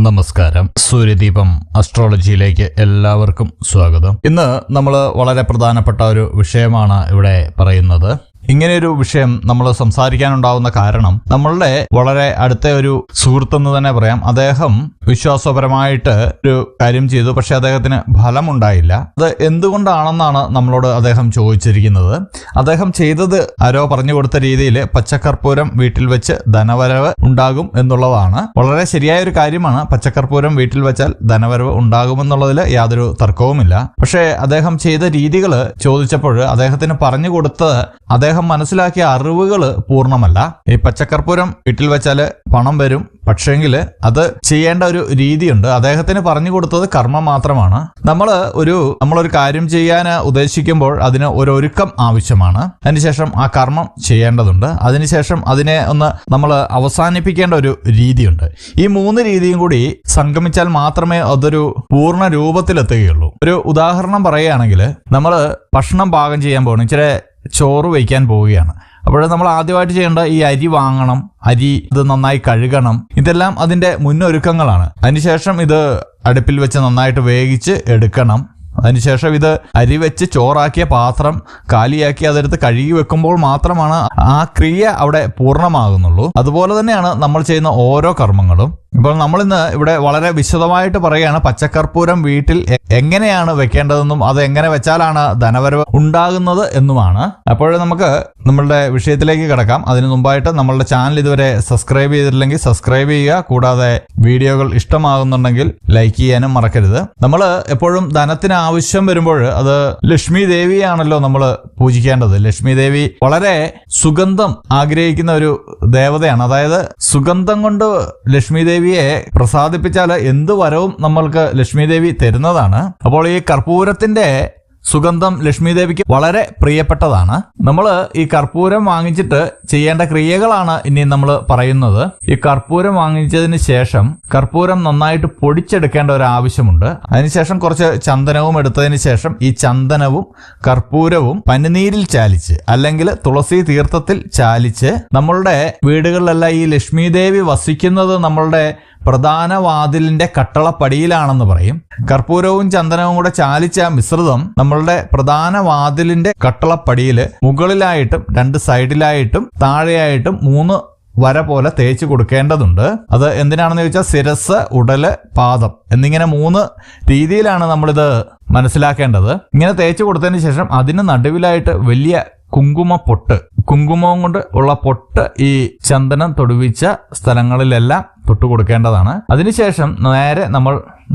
നമസ്കാരം. സൂര്യദീപം അസ്ട്രോളജിയിലേക്ക് എല്ലാവർക്കും സ്വാഗതം. ഇന്ന് നമ്മൾ വളരെ പ്രധാനപ്പെട്ട ഒരു വിഷയമാണ് ഇവിടെ പറയുന്നത്. ഇങ്ങനെയൊരു വിഷയം നമ്മൾ സംസാരിക്കാനുണ്ടാവുന്ന കാരണം നമ്മളുടെ വളരെ അടുത്ത ഒരു സുഹൃത്തെന്ന് തന്നെ പറയാം. അദ്ദേഹം വിശ്വാസപരമായിട്ട് ഒരു കാര്യം ചെയ്തു, പക്ഷെ അദ്ദേഹത്തിന് ഫലമുണ്ടായില്ല. അത് എന്തുകൊണ്ടാണെന്നാണ് നമ്മളോട് അദ്ദേഹം ചോദിച്ചിരിക്കുന്നത്. അദ്ദേഹം ചെയ്തത് ആരോ പറഞ്ഞു കൊടുത്ത രീതിയിൽ പച്ചക്കർപ്പൂരം വീട്ടിൽ വെച്ച് ധനവരവ് ഉണ്ടാകും എന്നുള്ളതാണ്. വളരെ ശരിയായ ഒരു കാര്യമാണ്. പച്ചക്കർപ്പൂരം വീട്ടിൽ വെച്ചാൽ ധനവരവ് ഉണ്ടാകുമെന്നുള്ളതിൽ യാതൊരു തർക്കവുമില്ല. പക്ഷേ അദ്ദേഹം ചെയ്ത രീതികൾ ചോദിച്ചപ്പോൾ അദ്ദേഹത്തിന് പറഞ്ഞു കൊടുത്ത് അദ്ദേഹം മനസ്സിലാക്കിയ അറിവുകൾ പൂർണ്ണമല്ല. ഈ പച്ചക്കർപ്പൂരം വീട്ടിൽ വെച്ചാൽ പണം വരും, പക്ഷേങ്കിൽ അത് ചെയ്യേണ്ട ഒരു രീതിയുണ്ട്. അദ്ദേഹത്തിന് പറഞ്ഞു കൊടുത്തത് കർമ്മം മാത്രമാണ്. നമ്മളൊരു കാര്യം ചെയ്യാൻ ഉദ്ദേശിക്കുമ്പോൾ അതിന് ഒരു ഒരുക്കം ആവശ്യമാണ്. അതിനുശേഷം ആ കർമ്മം ചെയ്യേണ്ടതുണ്ട്. അതിനുശേഷം അതിനെ ഒന്ന് നമ്മൾ അവസാനിപ്പിക്കേണ്ട ഒരു രീതിയുണ്ട്. ഈ 3 രീതിയും കൂടി സംഗമിച്ചാൽ മാത്രമേ അതൊരു പൂർണ്ണ രൂപത്തിലെത്തുകയുള്ളൂ. ഒരു ഉദാഹരണം പറയുകയാണെങ്കിൽ, നമ്മൾ ഭക്ഷണം പാകം ചെയ്യാൻ പോകണം, ഇച്ചിരി ചോറ് വയ്ക്കാൻ പോവുകയാണ്. അപ്പോൾ നമ്മൾ ആദ്യമായിട്ട് ചെയ്യേണ്ട ഈ അരി വാങ്ങണം, ഇത് നന്നായി കഴുകണം. ഇതെല്ലാം അതിന്റെ മുന്നൊരുക്കങ്ങളാണ്. അതിനുശേഷം ഇത് അടുപ്പിൽ വെച്ച് നന്നായിട്ട് വേവിച്ച് എടുക്കണം. അതിനുശേഷം ഇത് അരി വെച്ച് ചോറാക്കിയ പാത്രം കാലിയാക്കി അതെടുത്ത് കഴുകി വെക്കുമ്പോൾ മാത്രമാണ് ആ ക്രിയ അവിടെ പൂർണ്ണമാകുന്നുള്ളൂ. അതുപോലെ തന്നെയാണ് നമ്മൾ ചെയ്യുന്ന ഓരോ കർമ്മങ്ങളും. ഇപ്പോൾ നമ്മളിന്ന് ഇവിടെ വളരെ വിശദമായിട്ട് പറയുകയാണ് പച്ചക്കർപ്പൂരം വീട്ടിൽ എങ്ങനെയാണ് വെക്കേണ്ടതെന്നും അത് എങ്ങനെ വെച്ചാലാണ് ധനവരവ് ഉണ്ടാകുന്നത് എന്നുമാണ്. അപ്പോൾ നമുക്ക് നമ്മളുടെ വിഷയത്തിലേക്ക് കിടക്കാം. അതിനു മുമ്പായിട്ട് നമ്മളുടെ ചാനൽ ഇതുവരെ സബ്സ്ക്രൈബ് ചെയ്തിട്ടില്ലെങ്കിൽ സബ്സ്ക്രൈബ് ചെയ്യുക. കൂടാതെ വീഡിയോകൾ ഇഷ്ടമാകുന്നുണ്ടെങ്കിൽ ലൈക്ക് ചെയ്യാനും മറക്കരുത്. നമ്മൾ എപ്പോഴും ധനത്തിന് ആവശ്യം വരുമ്പോൾ അത് ലക്ഷ്മി ദേവിയാണല്ലോ നമ്മൾ പൂജിക്കേണ്ടത്. ലക്ഷ്മി ദേവി വളരെ സുഗന്ധം ആഗ്രഹിക്കുന്ന ഒരു ദേവതയാണ്. അതായത് സുഗന്ധം കൊണ്ട് ലക്ഷ്മി ദേവിയെ പ്രസാദിപ്പിച്ചാൽ എന്ത് വരവും നമ്മൾക്ക് ലക്ഷ്മി ദേവി തരുന്നതാണ്. അപ്പോൾ ഈ കർപ്പൂരത്തിന്റെ സുഗന്ധം ലക്ഷ്മി ദേവിക്ക് വളരെ പ്രിയപ്പെട്ടതാണ്. നമ്മൾ ഈ കർപ്പൂരം വാങ്ങിച്ചിട്ട് ചെയ്യേണ്ട ക്രിയകളാണ് ഇനി നമ്മൾ പറയുന്നത്. ഈ കർപ്പൂരം വാങ്ങിച്ചതിന് ശേഷം കർപ്പൂരം നന്നായിട്ട് പൊടിച്ചെടുക്കേണ്ട ഒരു ആവശ്യമുണ്ട്. അതിനുശേഷം കുറച്ച് ചന്ദനവും എടുത്തതിന് ശേഷം ഈ ചന്ദനവും കർപ്പൂരവും പനിനീരിൽ ചാലിച്ച് അല്ലെങ്കിൽ തുളസി തീർത്ഥത്തിൽ ചാലിച്ച് നമ്മളുടെ വീടുകളിലെല്ലാം ഈ ലക്ഷ്മി ദേവി വസിക്കുന്നത് നമ്മളുടെ പ്രധാന വാതിലിന്റെ കട്ടളപ്പടിയിലാണെന്ന് പറയും. കർപ്പൂരവും ചന്ദനവും കൂടെ ചാലിച്ച മിശ്രിതം നമ്മളുടെ പ്രധാന വാതിലിന്റെ കട്ടളപ്പടിയിൽ മുകളിലായിട്ടും 2 സൈഡിലായിട്ടും താഴെയായിട്ടും 3 വര പോലെ തേച്ച് കൊടുക്കേണ്ടതുണ്ട്. അത് എന്തിനാണെന്ന് ചോദിച്ചാൽ ശിരസ്, ഉടല്, പാദം എന്നിങ്ങനെ 3 രീതിയിലാണ് നമ്മളിത് മനസ്സിലാക്കേണ്ടത്. ഇങ്ങനെ തേച്ച് കൊടുത്തതിന് ശേഷം അതിന് നടുവിലായിട്ട് വലിയ കുങ്കുമവും കൊണ്ട് ഉള്ള പൊട്ട് ഈ ചന്ദനം തൊടുവിച്ച സ്ഥലങ്ങളിലെല്ലാം തൊട്ടു കൊടുക്കേണ്ടതാണ്. അതിനുശേഷം നേരെ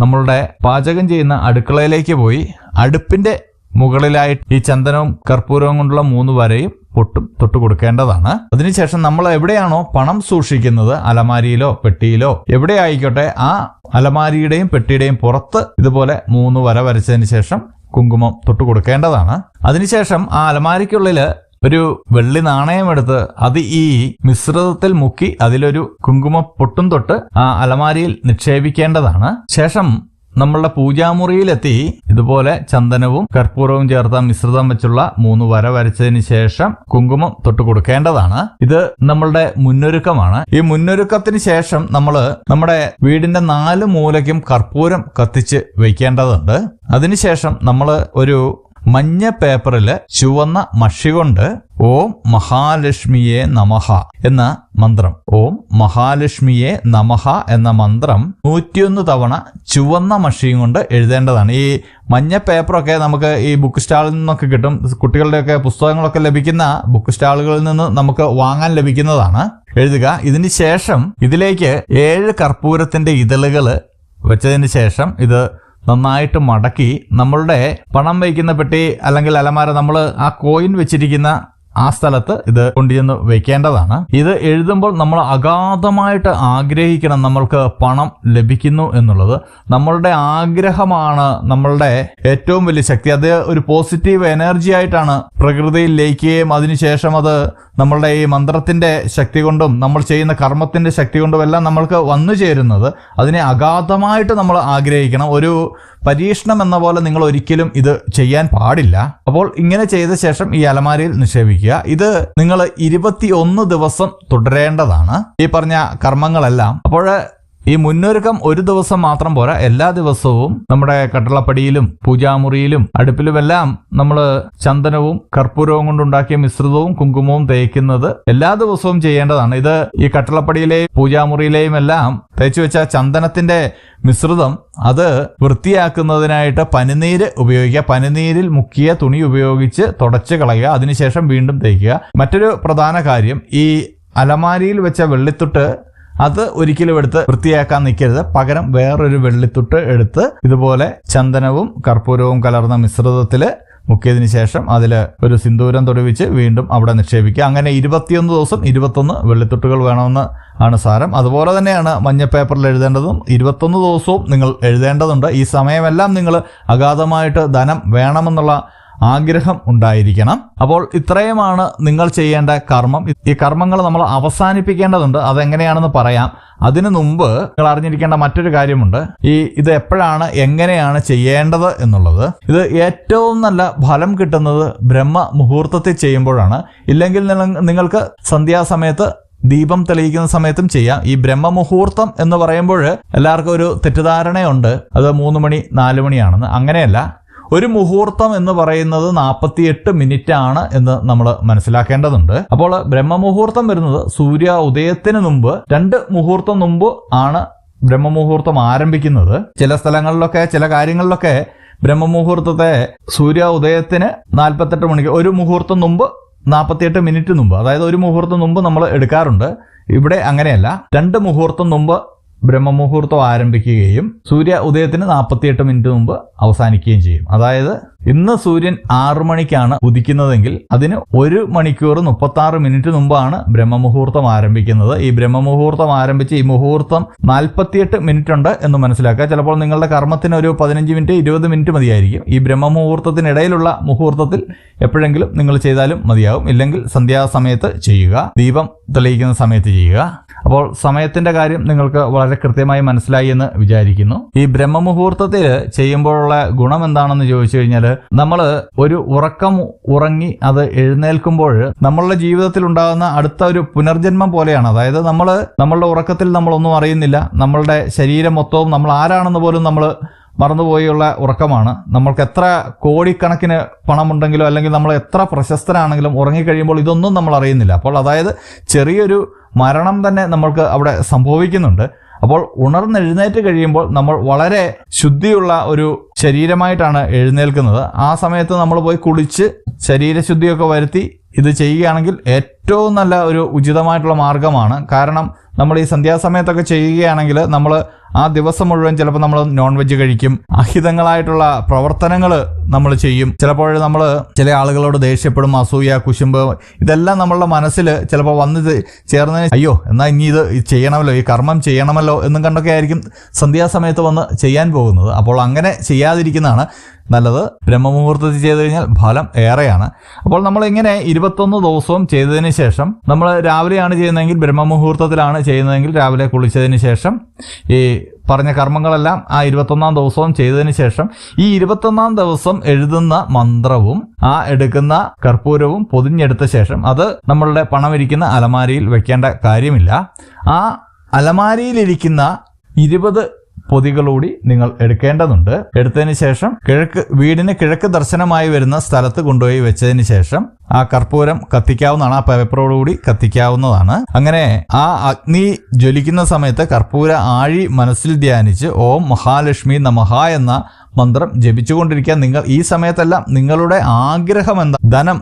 നമ്മളുടെ പാചകം ചെയ്യുന്ന അടുക്കളയിലേക്ക് പോയി അടുപ്പിന്റെ മുകളിലായിട്ട് ഈ ചന്ദനവും കർപ്പൂരവും കൊണ്ടുള്ള 3 വരയും പൊട്ടും തൊട്ടു കൊടുക്കേണ്ടതാണ്. അതിനുശേഷം നമ്മൾ എവിടെയാണോ പണം സൂക്ഷിക്കുന്നത്, അലമാരിയിലോ പെട്ടിയിലോ എവിടെ ആയിക്കോട്ടെ, ആ അലമാരിയുടെയും പെട്ടിയുടെയും പുറത്ത് ഇതുപോലെ 3 വര വരച്ചതിന് ശേഷം കുങ്കുമം തൊട്ടു കൊടുക്കേണ്ടതാണ്. അതിനുശേഷം ആ അലമാരിക്കുള്ളിൽ ഒരു വെള്ളി നാണയം എടുത്ത് അത് ഈ മിശ്രിതത്തിൽ മുക്കി അതിലൊരു കുങ്കുമ പൊട്ടും തൊട്ട് ആ അലമാരിയിൽ നിക്ഷേപിക്കേണ്ടതാണ്. ശേഷം നമ്മളുടെ പൂജാമുറിയിലെത്തി ഇതുപോലെ ചന്ദനവും കർപ്പൂരവും ചേർത്ത മിശ്രിതം വെച്ചുള്ള 3 വര വരച്ചതിന് ശേഷം കുങ്കുമം തൊട്ട് കൊടുക്കേണ്ടതാണ്. ഇത് നമ്മളുടെ മുന്നൊരുക്കമാണ്. ഈ മുന്നൊരുക്കത്തിന് ശേഷം നമ്മൾ നമ്മുടെ വീടിന്റെ 4 മൂലയ്ക്കും കർപ്പൂരം കത്തിച്ച് വയ്ക്കേണ്ടതുണ്ട്. അതിനുശേഷം നമ്മൾ ഒരു മഞ്ഞ പേപ്പറിൽ ചുവന്ന മഷി കൊണ്ട് ഓം മഹാലക്ഷ്മിയെ നമഃ എന്ന മന്ത്രം, ഓം മഹാലക്ഷ്മിയെ നമഃ എന്ന മന്ത്രം 101 തവണ ചുവന്ന മഷിയും കൊണ്ട് എഴുതേണ്ടതാണ്. ഈ മഞ്ഞ പേപ്പറൊക്കെ നമുക്ക് ഈ ബുക്ക് സ്റ്റാളിൽ നിന്നൊക്കെ കിട്ടും. കുട്ടികളുടെയൊക്കെ പുസ്തകങ്ങളൊക്കെ ലഭിക്കുന്ന ബുക്ക് സ്റ്റാളുകളിൽ നിന്ന് നമുക്ക് വാങ്ങാൻ ലഭിക്കുന്നതാണ്. എഴുതുക. ഇതിന് ശേഷം ഇതിലേക്ക് 7 കർപ്പൂരത്തിന്റെ ഇതളുകൾ വെച്ചതിന് ശേഷം ഇത് നന്നായിട്ട് മടക്കി നമ്മളുടെ പണം വയ്ക്കുന്ന പെട്ടി അല്ലെങ്കിൽ അലമാര, നമ്മൾ ആ കോയിൻ വെച്ചിരിക്കുന്ന ആ സ്ഥലത്ത് ഇത് കൊണ്ടുചെന്ന് വെക്കേണ്ടതാണ്. ഇത് എഴുതുമ്പോൾ നമ്മൾ അഗാധമായിട്ട് ആഗ്രഹിക്കണം നമ്മൾക്ക് പണം ലഭിക്കുന്നു എന്നുള്ളത്. നമ്മളുടെ ആഗ്രഹമാണ് നമ്മളുടെ ഏറ്റവും വലിയ ശക്തി. അത് ഒരു പോസിറ്റീവ് എനർജി ആയിട്ടാണ് പ്രകൃതിയിൽ ലയിക്കുകയും അതിനുശേഷം അത് നമ്മളുടെ ഈ മന്ത്രത്തിന്റെ ശക്തി കൊണ്ടും നമ്മൾ ചെയ്യുന്ന കർമ്മത്തിന്റെ ശക്തി കൊണ്ടും എല്ലാം നമ്മൾക്ക് വന്നു ചേരുന്നത്. അതിനെ അഗാധമായിട്ട് നമ്മൾ ആഗ്രഹിക്കണം. ഒരു പരീക്ഷണം എന്ന പോലെ നിങ്ങൾ ഒരിക്കലും ഇത് ചെയ്യാൻ പാടില്ല. അപ്പോൾ ഇങ്ങനെ ചെയ്ത ശേഷം ഈ അലമാരയിൽ നിക്ഷേപിക്കുക. ഇത് നിങ്ങൾ 21 ദിവസം തുടരേണ്ടതാണ് ഈ പറഞ്ഞ കർമ്മങ്ങളെല്ലാം. അപ്പോൾ ഈ മുന്നൊരുക്കം ഒരു ദിവസം മാത്രം പോരാ, എല്ലാ ദിവസവും നമ്മുടെ കട്ടിളപ്പടിയിലും പൂജാമുറിയിലും അടുപ്പിലുമെല്ലാം നമ്മൾ ചന്ദനവും കർപ്പൂരവും കൊണ്ടുണ്ടാക്കിയ മിശ്രിതവും കുങ്കുമവും തേക്കുന്നത് എല്ലാ ദിവസവും ചെയ്യേണ്ടതാണ്. ഇത് ഈ കട്ടിളപ്പടിയിലെയും പൂജാമുറിയിലെയും എല്ലാം തേച്ചു വെച്ച ചന്ദനത്തിന്റെ മിശ്രിതം അത് വൃത്തിയാക്കുന്നതിനായിട്ട് പനിനീര് ഉപയോഗിക്കുക. പനിനീരിൽ മുക്കിയ തുണി ഉപയോഗിച്ച് തുടച്ച് കളയുക. അതിനുശേഷം വീണ്ടും തേക്കുക. മറ്റൊരു പ്രധാന കാര്യം, ഈ അലമാരിയിൽ വെച്ച വെള്ളിത്തുട്ട് അത് ഒരിക്കലും എടുത്ത് വൃത്തിയാക്കാൻ നിൽക്കരുത്. പകരം വേറൊരു വെള്ളിത്തുട്ട് എടുത്ത് ഇതുപോലെ ചന്ദനവും കർപ്പൂരവും കലർന്ന മിശ്രിതത്തിൽ മുക്കിയതിന് ശേഷം അതിൽ ഒരു സിന്ദൂരം തൊടുവിച്ച് വീണ്ടും അവിടെ നിക്ഷേപിക്കുക. അങ്ങനെ 21 ദിവസം 21 വെള്ളിത്തുട്ടുകൾ വേണമെന്ന് ആണ് സാരം. അതുപോലെ തന്നെയാണ് മഞ്ഞ പേപ്പറിൽ എഴുതേണ്ടതും. 21 ദിവസവും നിങ്ങൾ എഴുതേണ്ടതുണ്ട്. ഈ സമയമെല്ലാം നിങ്ങൾ അഗാധമായിട്ട് ധനം വേണമെന്നുള്ള ആഗ്രഹം ഉണ്ടായിരിക്കണം. അപ്പോൾ ഇത്രയുമാണ് നിങ്ങൾ ചെയ്യേണ്ട കർമ്മം. ഈ കർമ്മങ്ങൾ നമ്മൾ അവസാനിപ്പിക്കേണ്ടതുണ്ട്. അതെങ്ങനെയാണെന്ന് പറയാം. അതിനു മുമ്പ് നിങ്ങൾ അറിഞ്ഞിരിക്കേണ്ട മറ്റൊരു കാര്യമുണ്ട്. ഇത് എപ്പോഴാണ് എങ്ങനെയാണ് ചെയ്യേണ്ടത് എന്നുള്ളത്. ഇത് ഏറ്റവും നല്ല ഫലം കിട്ടുന്നത് ബ്രഹ്മ മുഹൂർത്തത്തിൽ ചെയ്യുമ്പോഴാണ്. ഇല്ലെങ്കിൽ നിങ്ങൾക്ക് സന്ധ്യാസമയത്ത് ദീപം തെളിയിക്കുന്ന സമയത്തും ചെയ്യാം. ഈ ബ്രഹ്മമുഹൂർത്തം എന്ന് പറയുമ്പോൾ എല്ലാവർക്കും ഒരു തെറ്റിദ്ധാരണയുണ്ട്, അത് 3 മണി 4 മണിയാണെന്ന്. അങ്ങനെയല്ല. ഒരു മുഹൂർത്തം എന്ന് പറയുന്നത് 48 മിനിറ്റ് ആണ് എന്ന് നമ്മൾ മനസ്സിലാക്കേണ്ടതുണ്ട്. അപ്പോൾ ബ്രഹ്മമുഹൂർത്തം വരുന്നത് സൂര്യ ഉദയത്തിന് മുമ്പ് 2 മുഹൂർത്തം മുമ്പ് ആണ് ബ്രഹ്മമുഹൂർത്തം ആരംഭിക്കുന്നത്. ചില സ്ഥലങ്ങളിലൊക്കെ ചില കാര്യങ്ങളിലൊക്കെ ബ്രഹ്മമുഹൂർത്തത്തെ സൂര്യ ഉദയത്തിന് 48 മണിക്ക് ഒരു മുഹൂർത്തം മുമ്പ് 48 മിനിറ്റ് മുമ്പ്, അതായത് ഒരു മുഹൂർത്തം മുമ്പ് നമ്മൾ എടുക്കാറുണ്ട്. ഇവിടെ അങ്ങനെയല്ല. 2 മുഹൂർത്തം മുമ്പ് ബ്രഹ്മമുഹൂർത്തം ആരംഭിക്കുകയും സൂര്യ ഉദയത്തിന് 48 മിനിറ്റ് മുമ്പ് അവസാനിക്കുകയും ചെയ്യും. അതായത് ഇന്ന് സൂര്യൻ 6 മണിക്കാണ് ഉദിക്കുന്നതെങ്കിൽ അതിന് 1 മണിക്കൂർ 36 മിനിറ്റ് മുമ്പാണ് ബ്രഹ്മമുഹൂർത്തം ആരംഭിക്കുന്നത്. ഈ ബ്രഹ്മമുഹൂർത്തം ആരംഭിച്ച് ഈ മുഹൂർത്തം 48 മിനിറ്റ് ഉണ്ട് എന്ന് മനസ്സിലാക്കുക. ചിലപ്പോൾ നിങ്ങളുടെ കർമ്മത്തിന് ഒരു 15 മിനിറ്റ് 20 മിനിറ്റ് മതിയായിരിക്കും. ഈ ബ്രഹ്മമുഹൂർത്തത്തിനിടയിലുള്ള മുഹൂർത്തത്തിൽ എപ്പോഴെങ്കിലും നിങ്ങൾ ചെയ്താലും മതിയാവും. ഇല്ലെങ്കിൽ സന്ധ്യാസമയത്ത് ചെയ്യുക, ദീപം തെളിയിക്കുന്ന സമയത്ത് ചെയ്യുക. അപ്പോൾ സമയത്തിന്റെ കാര്യം നിങ്ങൾക്ക് വളരെ കൃത്യമായി മനസ്സിലായി എന്ന് വിചാരിക്കുന്നു. ഈ ബ്രഹ്മമുഹൂർത്തത്തിൽ ചെയ്യുമ്പോഴുള്ള ഗുണം എന്താണെന്ന് ചോദിച്ചു കഴിഞ്ഞാൽ, നമ്മൾ ഒരു ഉറക്കം ഉറങ്ങി അത് എഴുന്നേൽക്കുമ്പോൾ നമ്മളുടെ ജീവിതത്തിൽ ഉണ്ടാകുന്ന അടുത്ത ഒരു പുനർജന്മം പോലെയാണ്. അതായത് നമ്മളുടെ ഉറക്കത്തിൽ നമ്മളൊന്നും അറിയുന്നില്ല. നമ്മളുടെ ശരീരം മൊത്തവും നമ്മൾ ആരാണെന്ന് പോലും നമ്മൾ മറന്നുപോയുള്ള ഉറക്കമാണ്. നമ്മൾക്ക് എത്ര കോടിക്കണക്കിന് പണമുണ്ടെങ്കിലോ അല്ലെങ്കിൽ നമ്മൾ എത്ര പ്രശസ്തരാണെങ്കിലും ഉറങ്ങിക്കഴിയുമ്പോൾ ഇതൊന്നും നമ്മൾ അറിയുന്നില്ല. അപ്പോൾ അതായത് ചെറിയൊരു മരണം തന്നെ നമ്മൾക്ക് അവിടെ സംഭവിക്കുന്നുണ്ട്. അപ്പോൾ ഉണർന്നെഴുന്നേറ്റ് കഴിയുമ്പോൾ നമ്മൾ വളരെ ശുദ്ധിയുള്ള ഒരു ശരീരമായിട്ടാണ് എഴുന്നേൽക്കുന്നത്. ആ സമയത്ത് നമ്മൾ പോയി കുളിച്ച് ശരീരശുദ്ധിയൊക്കെ വരുത്തി ഇത് ചെയ്യുകയാണെങ്കിൽ ഏറ്റവും നല്ല ഒരു ഉചിതമായിട്ടുള്ള മാർഗമാണ്. കാരണം നമ്മൾ ഈ സന്ധ്യാസമയത്തൊക്കെ ചെയ്യുകയാണെങ്കിൽ നമ്മൾ ആ ദിവസം മുഴുവൻ ചിലപ്പോൾ നമ്മൾ നോൺ വെജ് കഴിക്കും, അഹിതങ്ങളായിട്ടുള്ള പ്രവർത്തനങ്ങൾ നമ്മൾ ചെയ്യും. ചിലപ്പോൾ നമ്മൾ ചില ആളുകളോട് ദേഷ്യപ്പെടും, അസൂയ, കുശുമ്പ്, ഇതെല്ലാം നമ്മളുടെ മനസ്സിൽ ചിലപ്പോൾ വന്ന് ചേർന്ന് അയ്യോ എന്നാൽ ഇനി ഇത് ചെയ്യണമല്ലോ, ഈ കർമ്മം ചെയ്യണമല്ലോ എന്നും കണ്ടൊക്കെ ആയിരിക്കും സന്ധ്യാസമയത്ത് വന്ന് ചെയ്യാൻ പോകുന്നത്. അപ്പോൾ അങ്ങനെ ചെയ്യാതിരിക്കുന്നതാണ് നല്ലത്. ബ്രഹ്മമുഹൂർത്തത്തിൽ ചെയ്തു കഴിഞ്ഞാൽ ഫലം ഏറെയാണ്. അപ്പോൾ നമ്മൾ ഇങ്ങനെ 21 ദിവസവും ചെയ്തതിന് ശേഷം നമ്മൾ രാവിലെയാണ് ചെയ്യുന്നതെങ്കിൽ ബ്രഹ്മമുഹൂർത്തത്തിലാണ് ചെയ്യുന്നതെങ്കിൽ രാവിലെ കുളിച്ചതിന് ശേഷം ഈ പറഞ്ഞ കർമ്മങ്ങളെല്ലാം ആ 21-ാം ദിവസവും ചെയ്തതിന് ശേഷം ഈ 21-ാം ദിവസം എഴുതുന്ന മന്ത്രവും ആ എടുക്കുന്ന കർപ്പൂരവും പൊതിഞ്ഞെടുത്ത ശേഷം അത് നമ്മളുടെ പണമിരിക്കുന്ന അലമാരിയിൽ വെക്കേണ്ട കാര്യമില്ല. ആ അലമാരിയിലിരിക്കുന്ന 20 പൊതികളൂടി നിങ്ങൾ എടുക്കേണ്ടതുണ്ട്. എടുത്തതിന് ശേഷം വീടിന് കിഴക്ക് ദർശനമായി വരുന്ന സ്ഥലത്ത് കൊണ്ടുപോയി വെച്ചതിന് ശേഷം ആ കർപ്പൂരം കത്തിക്കാവുന്നതാണ്. ആ പേപ്പറോടുകൂടി കത്തിക്കാവുന്നതാണ്. അങ്ങനെ ആ അഗ്നി ജ്വലിക്കുന്ന സമയത്ത് കർപ്പൂര ആഴി മനസ്സിൽ ധ്യാനിച്ച് ഓം മഹാലക്ഷ്മി നമഃ എന്ന മന്ത്രം ജപിച്ചുകൊണ്ടിരിക്കുക. നിങ്ങൾ ഈ സമയത്തെല്ലാം നിങ്ങളുടെ ആഗ്രഹം എന്താ, ധനം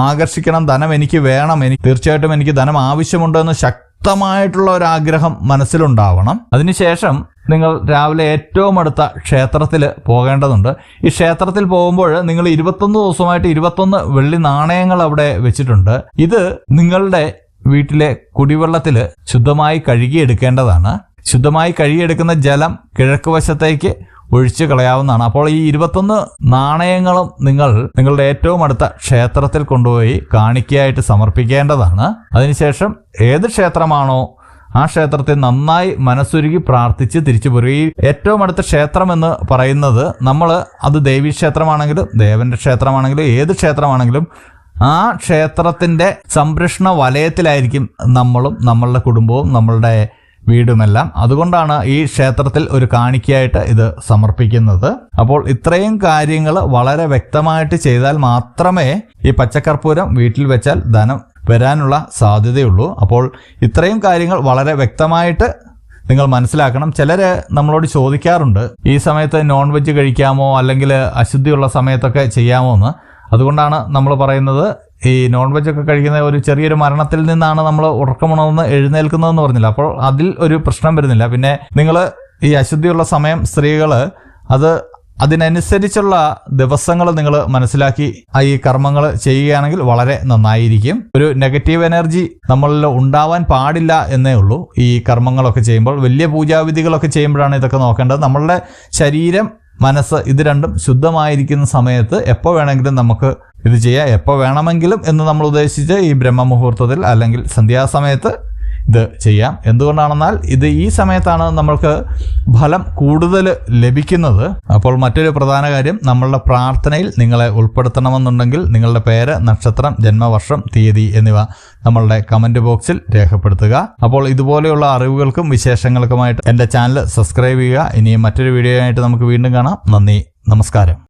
ആകർഷിക്കണം, ധനം എനിക്ക് വേണം, തീർച്ചയായിട്ടും എനിക്ക് ധനം ആവശ്യമുണ്ടെന്ന് ശക്തമായിട്ടുള്ള ഒരു ആഗ്രഹം മനസ്സിലുണ്ടാവണം. അതിനുശേഷം നിങ്ങൾ രാവിലെ ഏറ്റവും അടുത്ത ക്ഷേത്രത്തിൽ പോകേണ്ടതുണ്ട്. ഈ ക്ഷേത്രത്തിൽ പോകുമ്പോൾ നിങ്ങൾ 21 ദിവസമായിട്ട് 21 വെള്ളി നാണയങ്ങൾ അവിടെ വെച്ചിട്ടുണ്ട്. ഇത് നിങ്ങളുടെ വീട്ടിലെ കുടിവെള്ളത്തിൽ ശുദ്ധമായി കഴുകിയെടുക്കേണ്ടതാണ്. ശുദ്ധമായി കഴുകിയെടുക്കുന്ന ജലം കിഴക്ക് വശത്തേക്ക് ഒഴിച്ചു കളയാവുന്നതാണ്. അപ്പോൾ ഈ 21 നാണയങ്ങളും നിങ്ങളുടെ ഏറ്റവും അടുത്ത ക്ഷേത്രത്തിൽ കൊണ്ടുപോയി കാണിക്കയായിട്ട് സമർപ്പിക്കേണ്ടതാണ്. അതിനുശേഷം ഏത് ക്ഷേത്രമാണോ ആ ക്ഷേത്രത്തെ നന്നായി മനസ്സുരുകി പ്രാർത്ഥിച്ച് തിരിച്ചു പോരുക. ഈ ഏറ്റവും അടുത്ത ക്ഷേത്രം എന്ന് പറയുന്നത് അത് ദേവീ ക്ഷേത്രമാണെങ്കിലും ദേവന്റെ ക്ഷേത്രമാണെങ്കിലും ഏത് ക്ഷേത്രമാണെങ്കിലും ആ ക്ഷേത്രത്തിന്റെ സംരക്ഷണ വലയത്തിലായിരിക്കും നമ്മളും നമ്മളുടെ കുടുംബവും നമ്മളുടെ വീടുമെല്ലാം. അതുകൊണ്ടാണ് ഈ ക്ഷേത്രത്തിൽ ഒരു കാണിക്കയായിട്ട് ഇത് സമർപ്പിക്കുന്നത്. അപ്പോൾ ഇത്രയും കാര്യങ്ങൾ വളരെ വ്യക്തമായിട്ട് ചെയ്താൽ മാത്രമേ ഈ പച്ചക്കർപ്പൂരം വീട്ടിൽ വെച്ചാൽ ധനം വരാനുള്ള സാധ്യതയുള്ളൂ. അപ്പോൾ ഇത്രയും കാര്യങ്ങൾ വളരെ വ്യക്തമായിട്ട് നിങ്ങൾ മനസ്സിലാക്കണം. ചിലർ നമ്മളോട് ചോദിക്കാറുണ്ട്, ഈ സമയത്ത് നോൺ വെജ് കഴിക്കാമോ അല്ലെങ്കിൽ അശുദ്ധിയുള്ള സമയത്തൊക്കെ ചെയ്യാമോ എന്ന്. അതുകൊണ്ടാണ് നമ്മൾ പറയുന്നത്, ഈ നോൺ വെജ് ഒക്കെ കഴിക്കുന്ന ഒരു ചെറിയൊരു മരണത്തിൽ നിന്നാണ് നമ്മൾ ഉറക്കമുണർന്ന് എഴുന്നേൽക്കുന്നതെന്ന് പറഞ്ഞില്ല. അപ്പോൾ അതിൽ ഒരു പ്രശ്നം വരുന്നില്ല. പിന്നെ നിങ്ങൾ ഈ അശുദ്ധിയുള്ള സമയം സ്ത്രീകൾ അതിനനുസരിച്ചുള്ള ദിവസങ്ങൾ നിങ്ങൾ മനസ്സിലാക്കി ഈ കർമ്മങ്ങൾ ചെയ്യുകയാണെങ്കിൽ വളരെ നന്നായിരിക്കും. ഒരു നെഗറ്റീവ് എനർജി നമ്മളിൽ ഉണ്ടാവാൻ പാടില്ല എന്നേ ഉള്ളൂ. ഈ കർമ്മങ്ങളൊക്കെ ചെയ്യുമ്പോൾ വലിയ പൂജാവിധികളൊക്കെ ചെയ്യുമ്പോഴാണ് ഇതൊക്കെ നോക്കേണ്ടത്. നമ്മളുടെ ശരീരം, മനസ്സ് ഇത് രണ്ടും ശുദ്ധമായിരിക്കുന്ന സമയത്ത് എപ്പോൾ വേണമെങ്കിലും നമുക്ക് ഇത് ചെയ്യാം. എപ്പോൾ വേണമെങ്കിലും എന്ന് നമ്മൾ ഉദ്ദേശിച്ച് ഈ ബ്രഹ്മമുഹൂർത്തത്തിൽ അല്ലെങ്കിൽ സന്ധ്യാസമയത്ത് ഇത് ചെയ്യാം. എന്തുകൊണ്ടാണെന്നാൽ ഇത് ഈ സമയത്താണ് നമ്മൾക്ക് ഫലം കൂടുതൽ ലഭിക്കുന്നത്. അപ്പോൾ മറ്റൊരു പ്രധാന കാര്യം, നമ്മളുടെ പ്രാർത്ഥനയിൽ നിങ്ങളെ ഉൾപ്പെടുത്തണമെന്നുണ്ടെങ്കിൽ നിങ്ങളുടെ പേര്, നക്ഷത്രം, ജന്മവർഷം, തീയതി എന്നിവ നമ്മളുടെ കമന്റ് ബോക്സിൽ രേഖപ്പെടുത്തുക. അപ്പോൾ ഇതുപോലെയുള്ള അറിവുകൾക്കും വിശേഷങ്ങൾക്കുമായിട്ട് എൻ്റെ ചാനൽ സബ്സ്ക്രൈബ് ചെയ്യുക. ഇനിയും മറ്റൊരു വീഡിയോ ആയിട്ട് നമുക്ക് വീണ്ടും കാണാം. നന്ദി, നമസ്കാരം.